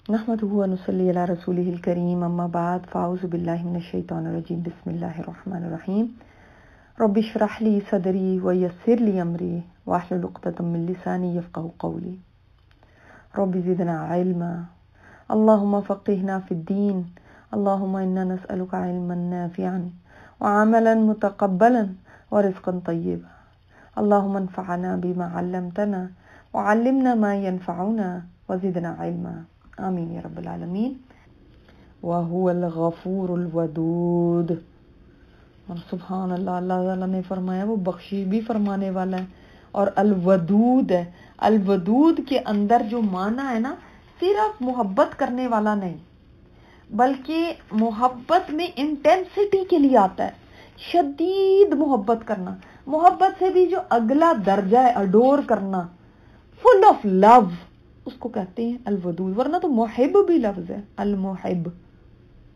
نحمدہ و نصلی علی رسولہ الکریم، اما بعد، فاعوذ باللہ من الشیطان الرجیم، بسم اللہ الرحمن الرحیم۔ رب اشرح لی صدری ویسر لی امری واحلل عقدۃ من لسانی یفقهوا قولی۔ رب زدنا علما، اللہم فقہنا فی الدین، اللہم انا نسألک علما نافعا وعملا متقبلا ورزقا طیبا، اللہم انفعنا بما علمتنا وعلمنا ما ينفعنا وزدنا علما، آمین یا رب العالمین۔ وَهُوَ الْغَفُورُ الْوَدُودُ، اور سبحان اللہ، اللہ تعالیٰ نے فرمایا وہ بخشش بھی فرمانے والا ہے اور الودود ہے۔ الودود کے اندر جو معنی ہے نا، صرف محبت کرنے والا نہیں، بلکہ محبت میں انٹینسٹی کے لیے آتا ہے، شدید محبت کرنا۔ محبت سے بھی جو اگلا درجہ ہے، اڈور کرنا، فل آف لو، اس کو کہتے ہیں الودود۔ ورنہ تو محب بھی لفظ ہے، المحب،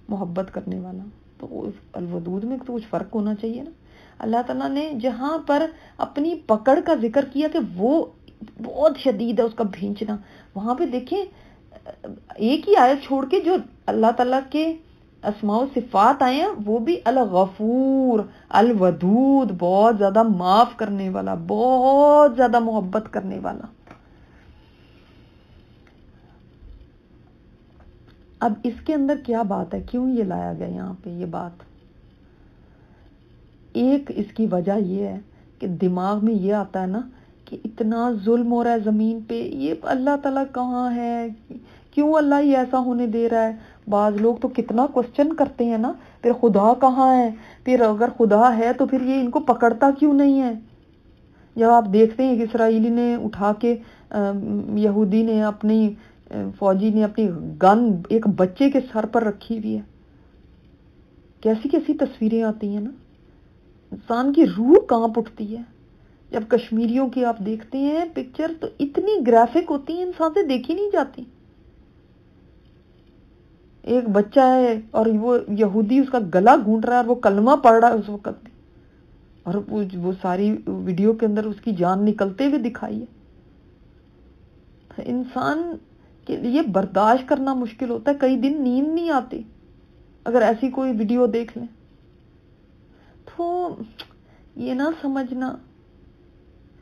محبت کرنے والا۔ تو الودود میں تو کچھ فرق ہونا چاہیے نا۔ اللہ تعالیٰ نے جہاں پر اپنی پکڑ کا ذکر کیا کہ وہ بہت شدید ہے اس کا بھینچنا، وہاں پہ دیکھیں ایک ہی آیت چھوڑ کے جو اللہ تعالیٰ کے اسماء و صفات آئے ہیں وہ بھی الغفور، الودود، بہت زیادہ معاف کرنے والا، بہت زیادہ محبت کرنے والا۔ اب اس کے اندر کیا بات ہے، کیوں یہ لایا گیا یہاں پہ یہ بات؟ ایک اس کی وجہ یہ ہے کہ دماغ میں یہ آتا ہے نا کہ اتنا ظلم ہو رہا ہے زمین پہ، یہ اللہ تعالیٰ کہاں ہے، کیوں اللہ یہ ایسا ہونے دے رہا ہے؟ بعض لوگ تو کتنا کوسچن کرتے ہیں نا، پھر خدا کہاں ہے، پھر اگر خدا ہے تو پھر یہ ان کو پکڑتا کیوں نہیں ہے؟ جب آپ دیکھتے ہیں کہ اسرائیلی نے اٹھا کے یہودی نے اپنی فوجی نے اپنی گن ایک بچے کے سر پر رکھی ہوئی ہے، کیسی کیسی تصویریں آتی ہیں نا، انسان کی روح کانپ اٹھتی ہے۔ جب کشمیریوں کی آپ دیکھتے ہیں پکچر تو اتنی گرافک ہوتی ہیں، انسان سے دیکھی نہیں جاتی۔ ایک بچہ ہے اور وہ یہودی اس کا گلا گھونٹ رہا ہے اور وہ کلمہ پڑھ رہا ہے اس وقت بھی، اور وہ ساری ویڈیو کے اندر اس کی جان نکلتے ہوئے دکھائی ہے۔ انسان کے لیے برداشت کرنا مشکل ہوتا ہے، کئی دن نیند نہیں آتی اگر ایسی کوئی ویڈیو دیکھ لیں۔ تو یہ نہ سمجھنا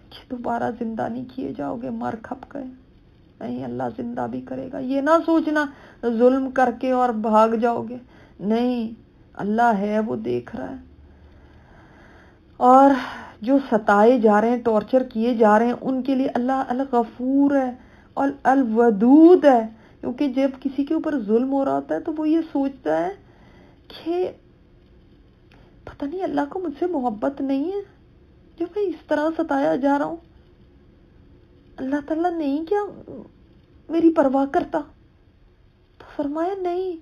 کہ دوبارہ زندہ نہیں کیے جاؤ گے، مر کھپ گئے، نہیں، اللہ زندہ بھی کرے گا۔ یہ نہ سوچنا ظلم کر کے اور بھاگ جاؤ گے، نہیں، اللہ ہے، وہ دیکھ رہا ہے۔ اور جو ستائے جا رہے ہیں، ٹارچر کیے جا رہے ہیں، ان کے لیے اللہ الغفور ہے اور الودود ہے، کیونکہ جب کسی کے اوپر ظلم ہو رہا ہوتا ہے تو وہ یہ سوچتا ہے کہ پتہ نہیں اللہ کو مجھ سے محبت نہیں ہے جو میں اس طرح ستایا جا رہا ہوں، اللہ تعالیٰ نہیں کیا میری پرواہ کرتا؟ تو فرمایا نہیں،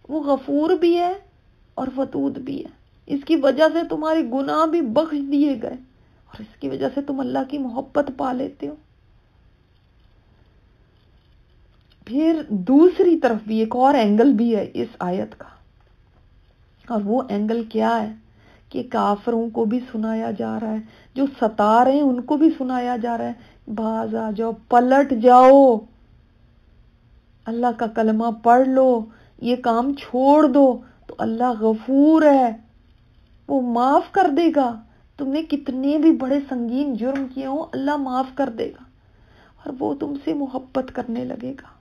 وہ غفور بھی ہے اور ودود بھی ہے، اس کی وجہ سے تمہارے گناہ بھی بخش دیے گئے اور اس کی وجہ سے تم اللہ کی محبت پا لیتے ہو۔ پھر دوسری طرف بھی ایک اور اینگل بھی ہے اس آیت کا، اور وہ اینگل کیا ہے کہ کافروں کو بھی سنایا جا رہا ہے، جو ستا رہے ہیں ان کو بھی سنایا جا رہا ہے، باز آ جاؤ، پلٹ جاؤ، اللہ کا کلمہ پڑھ لو، یہ کام چھوڑ دو، تو اللہ غفور ہے، وہ معاف کر دے گا۔ تم نے کتنے بھی بڑے سنگین جرم کیے ہوں، اللہ معاف کر دے گا اور وہ تم سے محبت کرنے لگے گا۔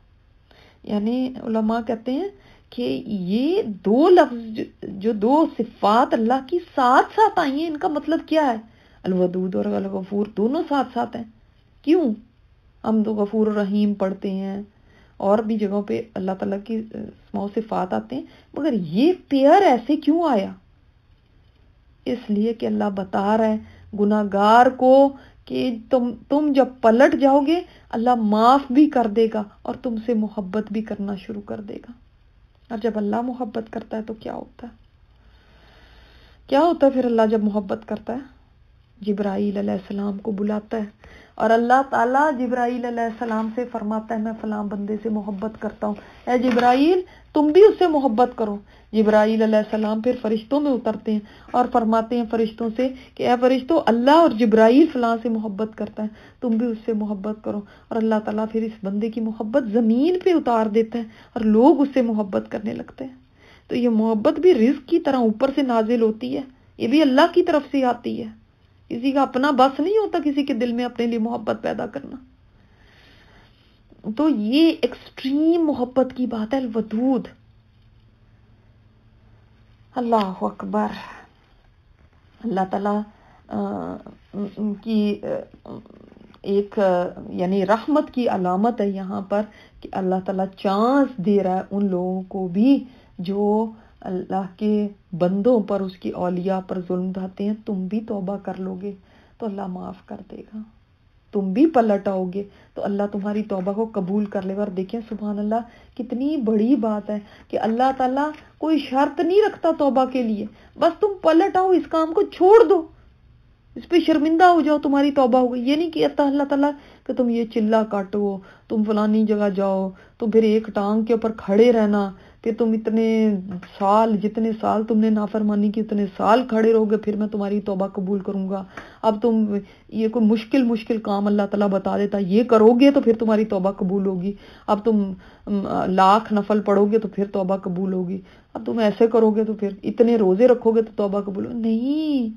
یعنی علماء کہتے ہیں کہ یہ دو لفظ جو دو صفات اللہ کی ساتھ ساتھ آئی ہیں، ان کا مطلب کیا ہے؟ الودود اور الغفور دونوں ساتھ ساتھ ہیں۔ کیوں؟ ہم تو غفور رحیم پڑھتے ہیں، اور بھی جگہوں پہ اللہ تعالیٰ کی اسماء و صفات آتے ہیں، مگر یہ پیئر ایسے کیوں آیا؟ اس لیے کہ اللہ بتا رہا ہے گناہگار کو کہ تم جب پلٹ جاؤ گے اللہ معاف بھی کر دے گا اور تم سے محبت بھی کرنا شروع کر دے گا۔ اور جب اللہ محبت کرتا ہے تو کیا ہوتا ہے؟ کیا ہوتا ہے پھر اللہ جب محبت کرتا ہے؟ جبرائیل علیہ السلام کو بلاتا ہے اور اللہ تعالیٰ جبرائیل علیہ السلام سے فرماتا ہے میں فلاں بندے سے محبت کرتا ہوں، اے جبرائیل تم بھی اس سے محبت کرو۔ جبرائیل علیہ السلام پھر فرشتوں میں اترتے ہیں اور فرماتے ہیں فرشتوں سے کہ اے فرشتوں، اللہ اور جبرائیل فلاں سے محبت کرتا ہے، تم بھی اس سے محبت کرو۔ اور اللہ تعالیٰ پھر اس بندے کی محبت زمین پہ اتار دیتا ہے اور لوگ اس سے محبت کرنے لگتے ہیں۔ تو یہ محبت بھی رزق کی طرح اوپر سے نازل ہوتی ہے، یہ بھی اللہ کی طرف سے آتی ہے، کسی کا اپنا بس نہیں ہوتا کسی کے دل میں اپنے لیے محبت پیدا کرنا۔ تو یہ ایکسٹریم محبت کی بات ہے، الودود۔ اللہ اکبر۔ اللہ تعالیٰ کی ایک یعنی رحمت کی علامت ہے یہاں پر کہ اللہ تعالیٰ چانس دے رہا ہے ان لوگوں کو بھی جو اللہ کے بندوں پر، اس کی اولیاء پر ظلم ڈھاتے ہیں۔ تم بھی توبہ کر لو گے تو اللہ معاف کر دے گا، تم بھی پلٹ آؤ گے تو اللہ تمہاری توبہ کو قبول کر لے گا۔ اور دیکھیں سبحان اللہ کتنی بڑی بات ہے کہ اللہ تعالیٰ کوئی شرط نہیں رکھتا توبہ کے لیے، بس تم پلٹ آؤ، اس کام کو چھوڑ دو، اس پہ شرمندہ ہو جاؤ، تمہاری توبہ ہو گئی۔ یہ نہیں کہ اللہ تعالیٰ کہ تم یہ چلا کاٹو، تم فلانی جگہ جاؤ، تم پھر ایک ٹانگ کے اوپر کھڑے رہنا، پھر تم اتنے سال، جتنے سال تم نے نافرمانی کی اتنے سال کھڑے رہو گے، پھر میں تمہاری توبہ قبول کروں گا۔ اب تم یہ کوئی مشکل کام اللہ تعالیٰ بتا دیتا، یہ کرو گے تو پھر تمہاری توبہ قبول ہوگی، اب تم لاکھ نفل پڑھو گے تو پھر توبہ قبول ہوگی، اب تم ایسے کرو گے تو پھر اتنے روزے رکھو گے تو توبہ قبول ہوگی۔ نہیں،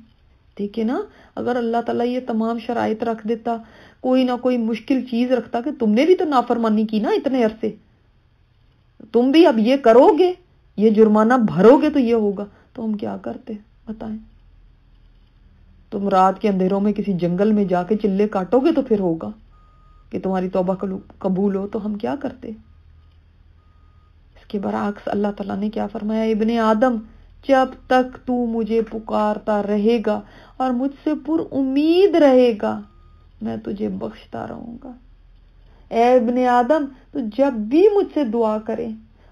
دیکھیں نا، اگر اللہ تعالیٰ یہ تمام شرائط رکھ دیتا، کوئی نہ کوئی مشکل چیز رکھتا کہ تم نے بھی تو نافرمانی کی نا اتنے عرصے، تم بھی اب یہ کرو گے، یہ جرمانہ بھرو گے تو یہ ہوگا، تو ہم کیا کرتے بتائیں؟ تم رات کے اندھیروں میں کسی جنگل میں جا کے چلے کاٹو گے تو پھر ہوگا کہ تمہاری توبہ قبول ہو، تو ہم کیا کرتے؟ اس کے برعکس اللہ تعالیٰ نے کیا فرمایا؟ ابن آدم، جب تک تو مجھے پکارتا رہے گا اور مجھ سے پر امید رہے گا میں تجھے بخشتا رہوں گا۔ اے ابن آدم، تو جب بھی مجھ سے دعا کرے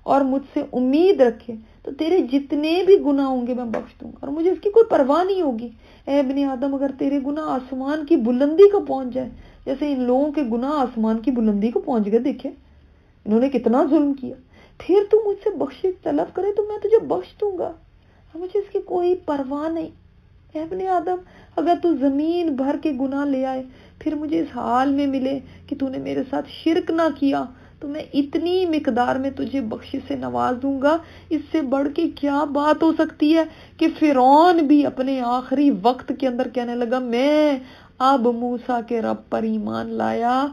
اور مجھ سے امید رکھے تو تیرے جتنے بھی گناہ ہوں گے میں بخش دوں گا، اور مجھے اس کی کوئی پرواہ نہیں ہوگی۔ اے ابن آدم، اگر تیرے گناہ آسمان کی بلندی کو پہنچ جائے، جیسے ان لوگوں کے گناہ آسمان کی بلندی کو پہنچ گئے، دیکھیں انہوں نے کتنا ظلم کیا، پھر تو مجھ سے بخشش طلب کرے تو میں تجھے بخش دوں گا، مجھے اس کی کوئی پرواہ نہیں۔ اے ابن آدم، اگر تو زمین بھر کے گناہ لے آئے پھر مجھے اس حال میں ملے کہ تو نے میرے ساتھ شرک نہ کیا، تو میں اتنی مقدار میں تجھے بخشش سے نواز دوں گا۔ اس سے بڑھ کے کیا بات ہو سکتی ہے کہ فرعون بھی اپنے آخری وقت کے اندر کہنے لگا میں اب موسیٰ کے رب پر ایمان لایا،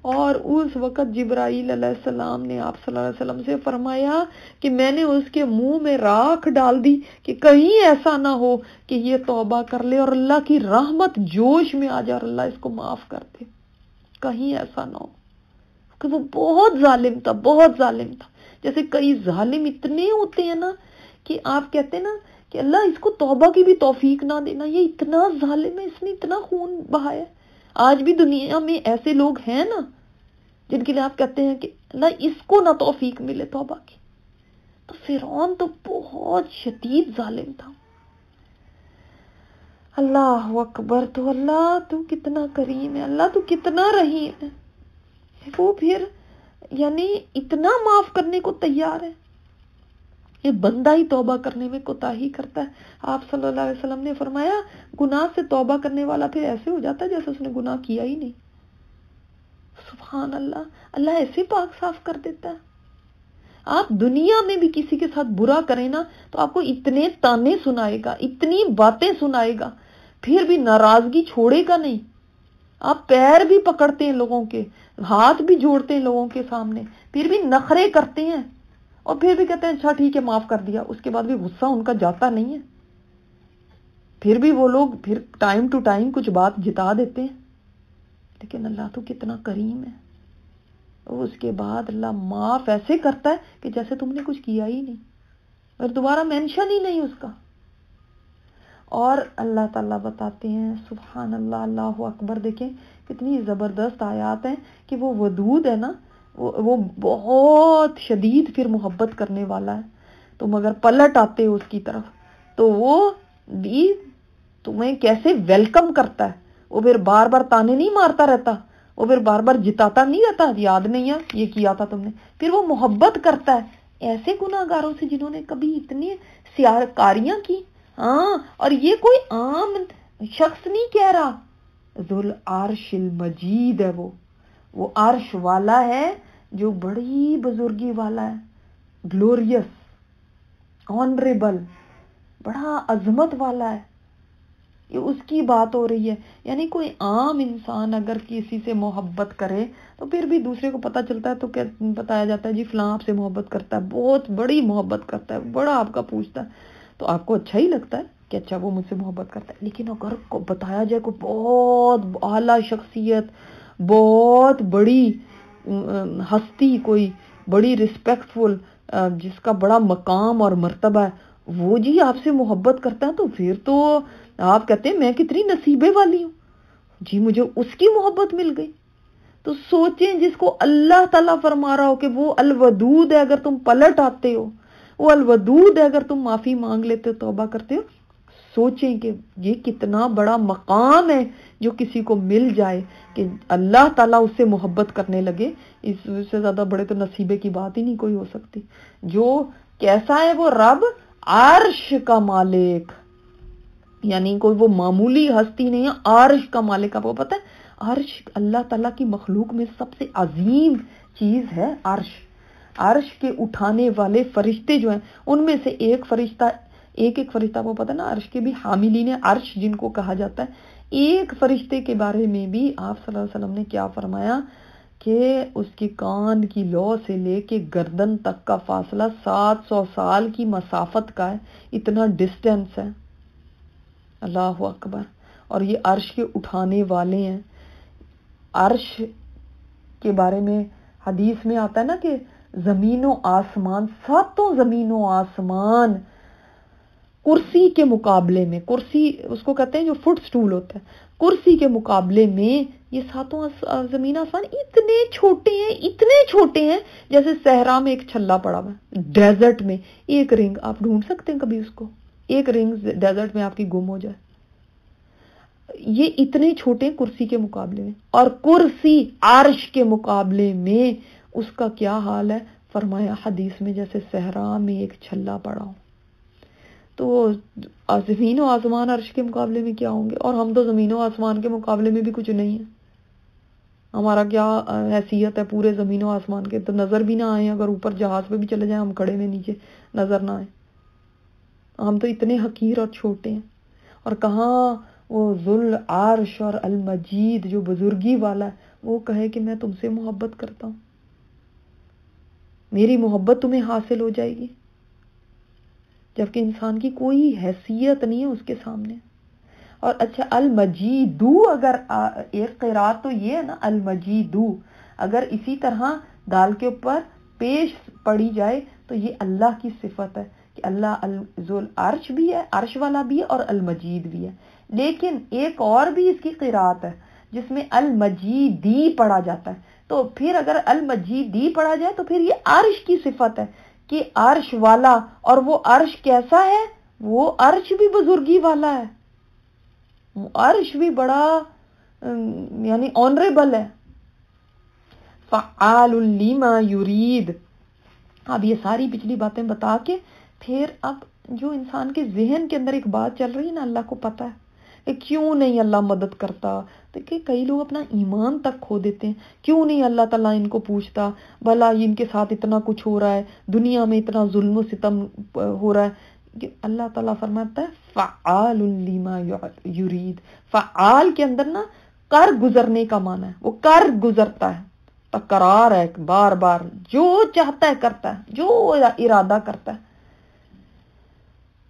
اور اس وقت جبرائیل علیہ السلام نے آپ صلی اللہ علیہ وسلم سے فرمایا کہ میں نے اس کے منہ میں راکھ ڈال دی کہ کہیں ایسا نہ ہو کہ یہ توبہ کر لے اور اللہ کی رحمت جوش میں آ جائے اور اللہ اس کو معاف کر دے، کہیں ایسا نہ ہو، کہ وہ بہت ظالم تھا، بہت ظالم تھا۔ جیسے کئی ظالم اتنے ہوتے ہیں نا کہ آپ کہتے ہیں نا کہ اللہ اس کو توبہ کی بھی توفیق نہ دینا، یہ اتنا ظالم ہے، اس نے اتنا خون بہایا۔ آج بھی دنیا میں ایسے لوگ ہیں نا جن کے لیے آپ کہتے ہیں کہ اللہ اس کو نہ توفیق ملے توبہ کی۔ تو فرعون تو بہت شدید ظالم تھا۔ اللہ اکبر۔ تو اللہ تو کتنا کریم ہے، اللہ تو کتنا رحیم ہے، وہ پھر یعنی اتنا معاف کرنے کو تیار ہے۔ یہ بندہ ہی توبہ کرنے میں کوتاہی کرتا ہے۔ آپ صلی اللہ علیہ وسلم نے فرمایا گناہ سے توبہ کرنے والا پھر ایسے ہو جاتا ہے جیسے اس نے گناہ کیا ہی نہیں۔ سبحان اللہ، اللہ ایسے پاک صاف کر دیتا ہے۔ آپ دنیا میں بھی کسی کے ساتھ برا کریں نا تو آپ کو اتنے تانے سنائے گا، اتنی باتیں سنائے گا، پھر بھی ناراضگی چھوڑے گا نہیں۔ آپ پیر بھی پکڑتے ہیں لوگوں کے، ہاتھ بھی جوڑتے ہیں لوگوں کے سامنے، پھر بھی نخرے کرتے ہیں اور پھر بھی کہتے ہیں اچھا ٹھیک ہے معاف کر دیا، اس کے بعد بھی غصہ ان کا جاتا نہیں ہے، پھر بھی وہ لوگ پھر ٹائم ٹو ٹائم کچھ بات جتا دیتے ہیں۔ لیکن اللہ تو کتنا کریم ہے، اور اس کے بعد اللہ معاف ایسے کرتا ہے کہ جیسے تم نے کچھ کیا ہی نہیں، اور دوبارہ مینشن ہی نہیں اس کا۔ اور اللہ تعالیٰ بتاتے ہیں سبحان اللہ، اللہ اکبر، دیکھیں کتنی زبردست آیات ہیں کہ وہ ودود ہے نا، وہ بہت شدید پھر محبت کرنے والا ہے۔ تم اگر پلٹ آتے ہو اس کی طرف تو وہ بھی تمہیں کیسے ویلکم کرتا ہے، وہ پھر بار بار تانے نہیں مارتا رہتا، وہ پھر بار بار جتاتا نہیں رہتا، یاد نہیں ہے یہ کیا تھا تم نے، پھر وہ محبت کرتا ہے ایسے گناہگاروں سے جنہوں نے کبھی اتنی سیاکاریاں کی. ہاں، اور یہ کوئی عام شخص نہیں کہہ رہا، ذل عرش المجید ہے، وہ عرش والا ہے جو بڑی بزرگی والا ہے، گلوریس، آنریبل، بڑا عظمت والا ہے، یہ اس کی بات ہو رہی ہے. یعنی کوئی عام انسان اگر کسی سے محبت کرے تو پھر بھی دوسرے کو پتہ چلتا ہے تو کیا بتایا جاتا ہے، جی فلاں آپ سے محبت کرتا ہے، بہت بڑی محبت کرتا ہے، بڑا آپ کا پوچھتا ہے، تو آپ کو اچھا ہی لگتا ہے کہ اچھا وہ مجھ سے محبت کرتا ہے. لیکن اگر بتایا جائے کوئی بہت اعلیٰ شخصیت، بہت بڑی ہستی، کوئی بڑی ریسپیکٹفل، جس کا بڑا مقام اور مرتبہ ہے، وہ جی آپ سے محبت کرتا ہے، تو پھر تو آپ کہتے ہیں میں کتنی نصیبے والی ہوں جی، مجھے اس کی محبت مل گئی. تو سوچیں، جس کو اللہ تعالیٰ فرما رہا ہو کہ وہ الودود ہے اگر تم پلٹ آتے ہو، وہ الودود ہے اگر تم معافی مانگ لیتے ہو، توبہ کرتے ہو، سوچیں کہ یہ کتنا بڑا مقام ہے جو کسی کو مل جائے کہ اللہ تعالیٰ اس سے محبت کرنے لگے. اس سے زیادہ بڑے تو نصیبے کی بات ہی نہیں کوئی ہو سکتی. جو کیسا ہے وہ رب، عرش کا مالک، یعنی کوئی وہ معمولی ہستی نہیں ہے، عرش کا مالک. آپ کو پتہ ہے عرش اللہ تعالیٰ کی مخلوق میں سب سے عظیم چیز ہے. عرش کے اٹھانے والے فرشتے جو ہیں ان میں سے ایک فرشتہ کو پتہ نا، عرش کے بھی حاملین عرش جن کو کہا جاتا ہے، ایک فرشتے کے بارے میں بھی آپ صلی اللہ علیہ وسلم نے کیا فرمایا کہ اس کے کان کی لو سے لے کے گردن تک کا فاصلہ 700 سال کی مسافت کا ہے، اتنا ڈسٹینس ہے. اللہ اکبر. اور یہ عرش کے اٹھانے والے ہیں. عرش کے بارے میں حدیث میں آتا ہے نا کہ زمین و آسمان، ساتوں زمین و آسمان کرسی کے مقابلے میں، کرسی اس کو کہتے ہیں جو فٹ سٹول ہوتا ہے، کرسی کے مقابلے میں یہ ساتوں زمین آسمان اتنے چھوٹے ہیں جیسے صحرا میں ایک چھلا پڑا ہوا ہے، ڈیزرٹ میں ایک رنگ. آپ ڈھونڈ سکتے ہیں کبھی اس کو، ایک رنگ ڈیزرٹ میں آپ کی گم ہو جائے. یہ اتنے چھوٹے کرسی کے مقابلے میں، اور کرسی عرش کے مقابلے میں اس کا کیا حال ہے، فرمایا حدیث میں جیسے صحرا میں ایک چھلا پڑا ہو. تو زمین و آسمان عرش کے مقابلے میں کیا ہوں گے، اور ہم تو زمین و آسمان کے مقابلے میں بھی کچھ نہیں ہے. ہمارا کیا حیثیت ہے پورے زمین و آسمان کے، تو نظر بھی نہ آئے، اگر اوپر جہاز پہ بھی چلے جائیں ہم کھڑے میں نیچے نظر نہ آئے. ہم تو اتنے حقیر اور چھوٹے ہیں. اور کہاں وہ ذل عرش اور المجید جو بزرگی والا ہے وہ کہے کہ میں تم سے محبت کرتا ہوں، میری محبت تمہیں حاصل ہو جائے گی، جبکہ انسان کی کوئی حیثیت نہیں ہے اس کے سامنے. اور اچھا المجیدو، اگر ایک قرات تو یہ ہے نا المجیدو، اگر اسی طرح دال کے اوپر پیش پڑی جائے تو یہ اللہ کی صفت ہے کہ اللہ ذل عرش بھی ہے، عرش والا بھی ہے، اور المجید بھی ہے. لیکن ایک اور بھی اس کی قرات ہے جس میں المجیدی پڑھا جاتا ہے، تو پھر اگر المجیدی پڑھا جائے تو پھر یہ عرش کی صفت ہے کہ عرش والا، اور وہ عرش کیسا ہے، وہ عرش بھی بزرگی والا ہے، عرش بھی بڑا یعنی آنریبل ہے. فعال لما یرید. اب یہ ساری پچھلی باتیں بتا کے پھر اب جو انسان کے ذہن کے اندر ایک بات چل رہی ہے نا، اللہ کو پتا ہے کہ کیوں نہیں اللہ مدد کرتا. دیکھیں کئی لوگ اپنا ایمان تک کھو دیتے ہیں، کیوں نہیں اللہ تعالیٰ ان کو پوچھتا، بھلا ان کے ساتھ اتنا کچھ ہو رہا ہے، دنیا میں اتنا ظلم و ستم ہو رہا ہے. اللہ تعالیٰ فرماتا ہے فعال لما یرید. فعال کے اندر نا کر گزرنے کا معنی ہے، وہ کر گزرتا ہے، تکرار ہے، بار بار جو چاہتا ہے کرتا ہے، جو ارادہ کرتا ہے.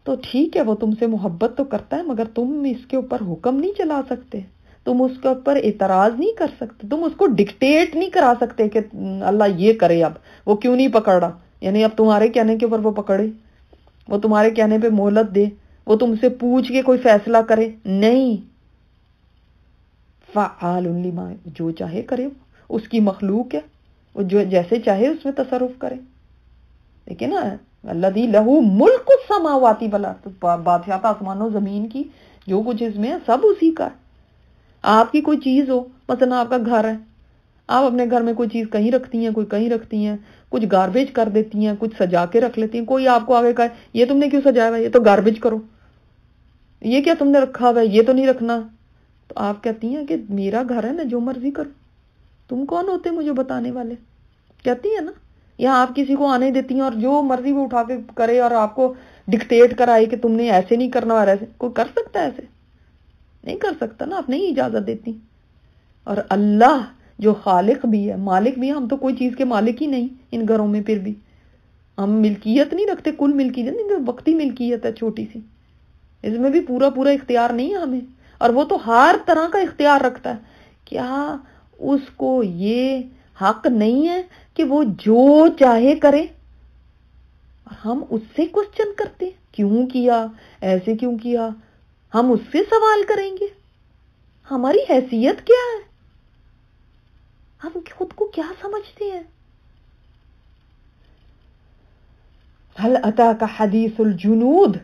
تو ٹھیک ہے وہ تم سے محبت تو کرتا ہے، مگر تم اس کے اوپر حکم نہیں چلا سکتے، تم اس کے اوپر اعتراض نہیں کر سکتے، تم اس کو ڈکٹیٹ نہیں کرا سکتے کہ اللہ یہ کرے، اب وہ کیوں نہیں پکڑ رہا، یعنی اب تمہارے کہنے کے اوپر وہ پکڑے، وہ تمہارے کہنے پہ مہلت دے، وہ تم سے پوچھ کے کوئی فیصلہ کرے، نہیں. فعال لما، جو چاہے کرے، اس کی مخلوق ہے، وہ جو جیسے چاہے اس میں تصرف کرے. دیکھیں نا الذی لہ ملک السماوات والارض، بادشاہت آسمان و زمین کی جو کچھ اس میں ہے سب اسی کا ہے. آپ کی کوئی چیز ہو، مثلا آپ کا گھر ہے، آپ اپنے گھر میں کوئی چیز کہیں رکھتی ہیں، کوئی کہیں رکھتی ہیں، کچھ گاربیج کر دیتی ہیں، کچھ سجا کے رکھ لیتی ہیں. کوئی آپ کو آگے کہے یہ تم نے کیوں سجایا ہوا ہے، یہ تو گاربیج کرو، یہ کیا تم نے رکھا ہوا ہے، یہ تو نہیں رکھنا. تو آپ کہتی ہیں کہ میرا گھر ہے، میں جو مرضی کروں، تم کون ہوتے مجھے بتانے والے. کہتی ہیں نا. یہاں آپ کسی کو آنے دیتی ہیں اور جو مرضی وہ اٹھا کے کرے اور آپ کو ڈکٹیٹ کرائے کہ تم نے ایسے نہیں کرنا اور ایسے. کوئی کر سکتا ہے ایسے؟ نہیں کر سکتا نا. آپ نہیں اجازت دیتی. اور اللہ جو خالق بھی ہے، مالک بھی ہے، ہم تو کوئی چیز کے مالک ہی نہیں ان گھروں میں. پھر بھی ہم ملکیت نہیں رکھتے، کل ملکیت نہیں، وقتی ملکیت ہے چھوٹی سی. اس میں بھی پورا اختیار نہیں ہے ہمیں. اور وہ تو ہر طرح کا اختیار رکھتا ہے. کیا اس کو یہ حق نہیں ہے کہ وہ جو چاہے کرے؟ ہم اس سے کوسچن کرتے ہیں، کیوں کیا، ایسے کیوں کیا؟ ہم اس سے سوال کریں گے. ہماری حیثیت کیا ہے؟ ہم خود کو کیا سمجھتے ہیں؟ حل اتاک حدیث الجنود،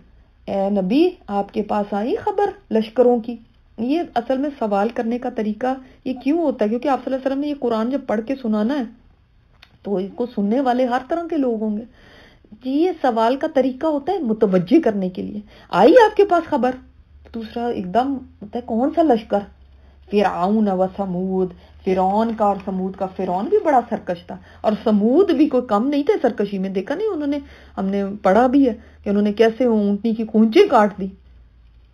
اے نبی آپ کے پاس آئی خبر لشکروں کی. یہ اصل میں سوال کرنے کا طریقہ یہ کیوں ہوتا ہے؟ کیونکہ آپ صلی اللہ علیہ وسلم نے یہ قرآن جب پڑھ کے سنانا ہے تو اس کو سننے والے ہر طرح کے لوگ ہوں گے. یہ سوال کا طریقہ ہوتا ہے متوجہ کرنے کے لیے. آئی آپ کے پاس خبر؟ دوسرا ایک دم ہوتا ہے کون سا لشکر؟ فرعون و سمود، فرعون کا اور سمود کا. فرعون بھی بڑا سرکش تھا اور سمود بھی کوئی کم نہیں تھے سرکشی میں. دیکھا نہیں انہوں نے، ہم نے پڑھا بھی ہے کہ انہوں نے کیسے اونٹنی کی کونچیں کاٹ دی.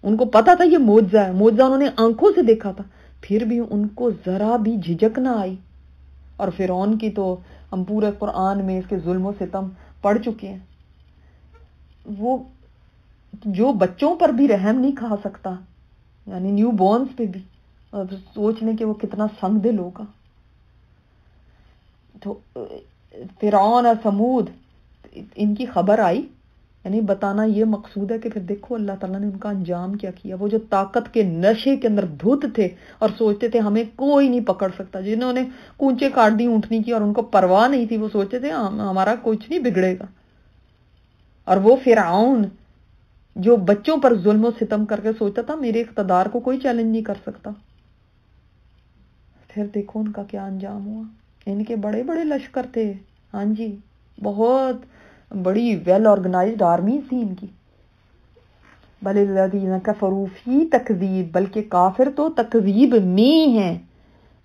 ان کو پتا تھا یہ معجزہ ہے، معجزہ انہوں نے آنکھوں سے دیکھا تھا، پھر بھی ان کو ذرا بھی جھجک نہ آئی. اور فرعون کی تو ہم پورے قرآن میں اس کے ظلم و ستم پڑھ چکے ہیں. وہ جو بچوں پر بھی رحم نہیں کھا سکتا، یعنی نیو بورنز پہ بھی، اور سوچ لیں کہ وہ کتنا سنگ دل ہوگا. تو فرعون اور سمود ان کی خبر آئی، یعنی بتانا یہ مقصود ہے کہ پھر دیکھو اللہ تعالیٰ نے ان کا انجام کیا کیا. وہ جو طاقت کے نشے کے اندر دھت تھے اور سوچتے تھے ہمیں کوئی نہیں پکڑ سکتا، جنہوں نے کونچے کاٹ دی اونٹنی کی اور ان کو پرواہ نہیں تھی، وہ سوچتے تھے ہمارا کچھ نہیں بگڑے گا. اور وہ فرعون جو بچوں پر ظلم و ستم کر کے سوچتا تھا میرے اقتدار کو کوئی چیلنج نہیں کر سکتا، پھر دیکھو ان کا کیا انجام ہوا. ان کے بڑے بڑے لشکر تھے، ہاں جی، بہت بڑی ویل آرگنائزڈ آرمی تھی ان کی. بل الذین کفروا فی تکذیب، بلکہ کافر تو تکذیب میں ہیں.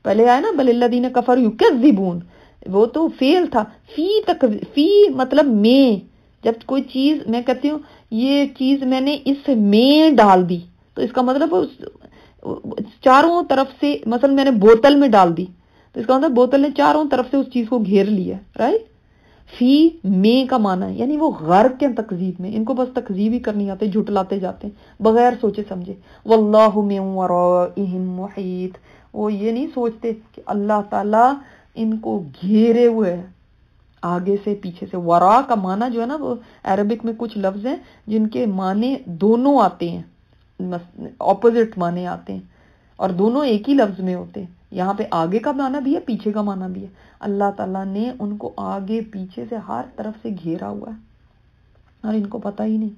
پہلے آیا نا بل الذین کفروا یکذبون، وہ تو فعل تھا. فی مطلب میں، جب کوئی چیز میں کہتی ہوں یہ چیز میں نے اس میں ڈال دی تو اس کا مطلب چاروں طرف سے، مثلا میں نے بوتل میں ڈال دی تو اس کا مطلب بوتل نے چاروں طرف سے اس چیز کو گھیر لیا، رائٹ. فی میں کا معنی ہے یعنی وہ غرق کے تکذیب میں. ان کو بس تکذیب ہی کرنی آتے، جھٹلاتے جاتے ہیں بغیر سوچے سمجھے. واللہ من ورائہم محیط، وہ یہ نہیں سوچتے کہ اللہ تعالیٰ ان کو گھیرے ہوئے ہے آگے سے پیچھے سے. ورا کا معنی جو ہے نا، وہ عربک میں کچھ لفظ ہیں جن کے معنی دونوں آتے ہیں، اپوزٹ معنی آتے ہیں اور دونوں ایک ہی لفظ میں ہوتے ہیں. یہاں پہ آگے کا معنی بھی ہے، پیچھے کا معنی بھی ہے. اللہ تعالیٰ نے ان کو آگے پیچھے سے ہر طرف سے گھیرا ہوا ہے اور ان کو پتہ ہی نہیں.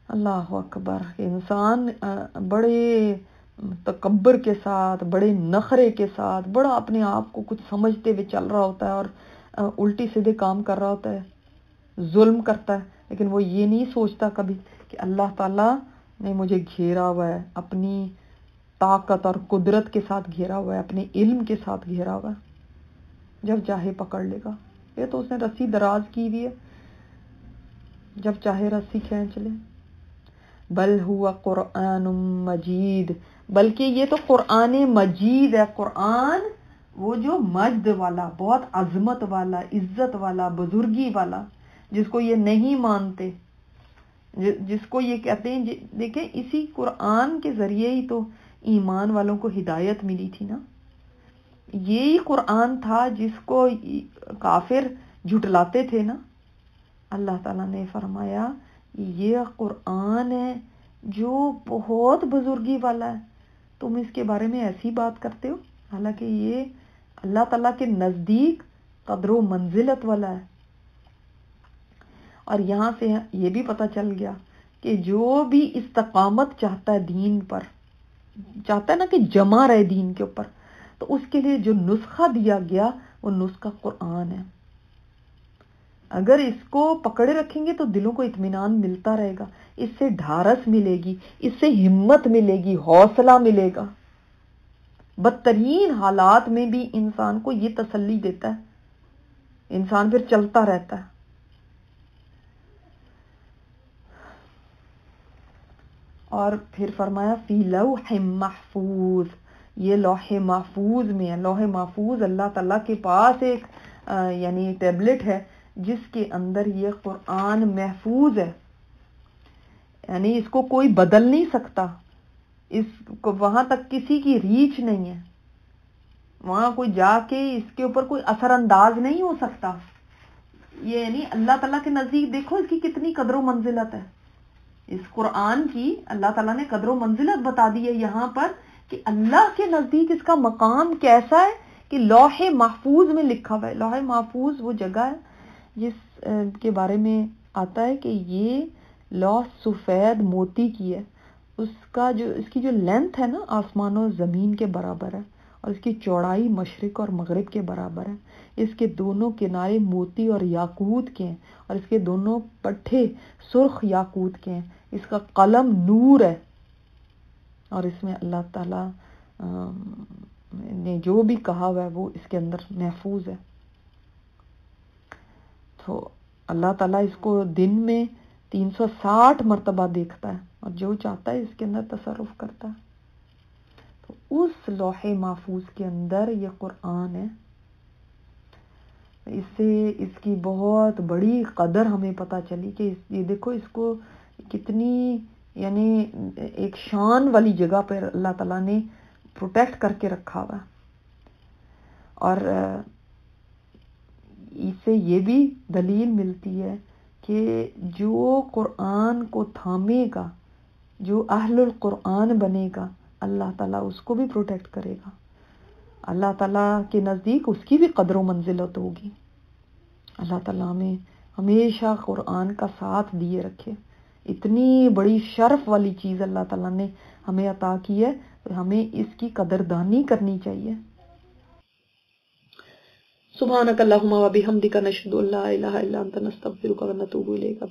اللہ اکبر. انسان بڑے تکبر کے ساتھ، بڑے نخرے کے ساتھ، بڑا اپنے آپ کو کچھ سمجھتے ہوئے چل رہا ہوتا ہے اور الٹی سیدھے کام کر رہا ہوتا ہے، ظلم کرتا ہے، لیکن وہ یہ نہیں سوچتا کبھی کہ اللہ تعالیٰ نے مجھے گھیرا ہوا ہے، اپنی طاقت اور قدرت کے ساتھ گھیرا ہوا ہے، اپنے علم کے ساتھ گھیرا ہوا ہے، جب چاہے پکڑ لے گا. یہ تو اس نے رسی دراز کی ہوئی ہے، جب چاہے رسی کھینچ لے. بل ہوا قرآن مجید، بلکہ یہ تو قرآن مجید ہے. قرآن وہ جو مجد والا، بہت عظمت والا، عزت والا، بزرگی والا، جس کو یہ نہیں مانتے، جس کو یہ کہتے ہیں. دیکھیں اسی قرآن کے ذریعے ہی تو ایمان والوں کو ہدایت ملی تھی نا. یہی قرآن تھا جس کو کافر جھٹلاتے تھے نا. اللہ تعالیٰ نے فرمایا یہ قرآن ہے جو بہت بزرگی والا ہے، تم اس کے بارے میں ایسی بات کرتے ہو، حالانکہ یہ اللہ تعالیٰ کے نزدیک قدر و منزلت والا ہے. اور یہاں سے یہ بھی پتہ چل گیا کہ جو بھی استقامت چاہتا ہے دین پر، چاہتا ہے نا کہ جمع رہے دین کے اوپر، تو اس کے لیے جو نسخہ دیا گیا وہ نسخہ قرآن ہے. اگر اس کو پکڑے رکھیں گے تو دلوں کو اطمینان ملتا رہے گا، اس سے ڈھارس ملے گی، اس سے ہمت ملے گی، حوصلہ ملے گا. بدترین حالات میں بھی انسان کو یہ تسلی دیتا ہے، انسان پھر چلتا رہتا ہے. اور پھر فرمایا فی لوح محفوظ، یہ لوح محفوظ میں ہے. لوح محفوظ اللہ تعالیٰ کے پاس ایک یعنی ٹیبلٹ ہے جس کے اندر یہ قرآن محفوظ ہے، یعنی اس کو کوئی بدل نہیں سکتا، اس کو وہاں تک کسی کی ریچ نہیں ہے، وہاں کوئی جا کے اس کے اوپر کوئی اثر انداز نہیں ہو سکتا. یہ یعنی اللہ تعالیٰ کے نزدیک دیکھو اس کی کتنی قدر و منزلت ہے. اس قرآن کی اللہ تعالیٰ نے قدر و منزلت بتا دی ہے یہاں پر کہ اللہ کے نزدیک اس کا مقام کیسا ہے کہ لوح محفوظ میں لکھا ہوا ہے. لوح محفوظ وہ جگہ ہے جس کے بارے میں آتا ہے کہ یہ لوح سفید موتی کی ہے. اس کی جو لینتھ ہے نا آسمان و زمین کے برابر ہے، اور اس کی چوڑائی مشرق اور مغرب کے برابر ہے. اس کے دونوں کنارے موتی اور یاقوت کے ہیں، اور اس کے دونوں پٹھے سرخ یاقوت کے ہیں. اس کا قلم نور ہے، اور اس میں اللہ تعالیٰ نے جو بھی کہا ہوا ہے وہ اس کے اندر محفوظ ہے. تو اللہ تعالیٰ اس کو دن میں 360 مرتبہ دیکھتا ہے، اور جو چاہتا ہے اس کے اندر تصرف کرتا ہے. تو اس لوح محفوظ کے اندر یہ قرآن ہے. اس سے اس کی بہت بڑی قدر ہمیں پتہ چلی کہ یہ دیکھو اس کو کتنی یعنی ایک شان والی جگہ پر اللہ تعالیٰ نے پروٹیکٹ کر کے رکھا ہوا. اور اس سے یہ بھی دلیل ملتی ہے کہ جو قرآن کو تھامے گا، جو اہل القرآن بنے گا، اللہ تعالیٰ اس کو بھی پروٹیکٹ کرے گا. اللہ تعالیٰ کے نزدیک اس کی بھی قدر و منزلت ہوگی. اللہ تعالیٰ ہمیں ہمیشہ قرآن کا ساتھ دیے رکھے. اتنی بڑی شرف والی چیز اللہ تعالیٰ نے ہمیں عطا کی ہے، تو ہمیں اس کی قدردانی کرنی چاہیے. سبحانک اللہم و بحمدک نشہد ان لا الہ الا انت نستغفرک و نتوب الیک.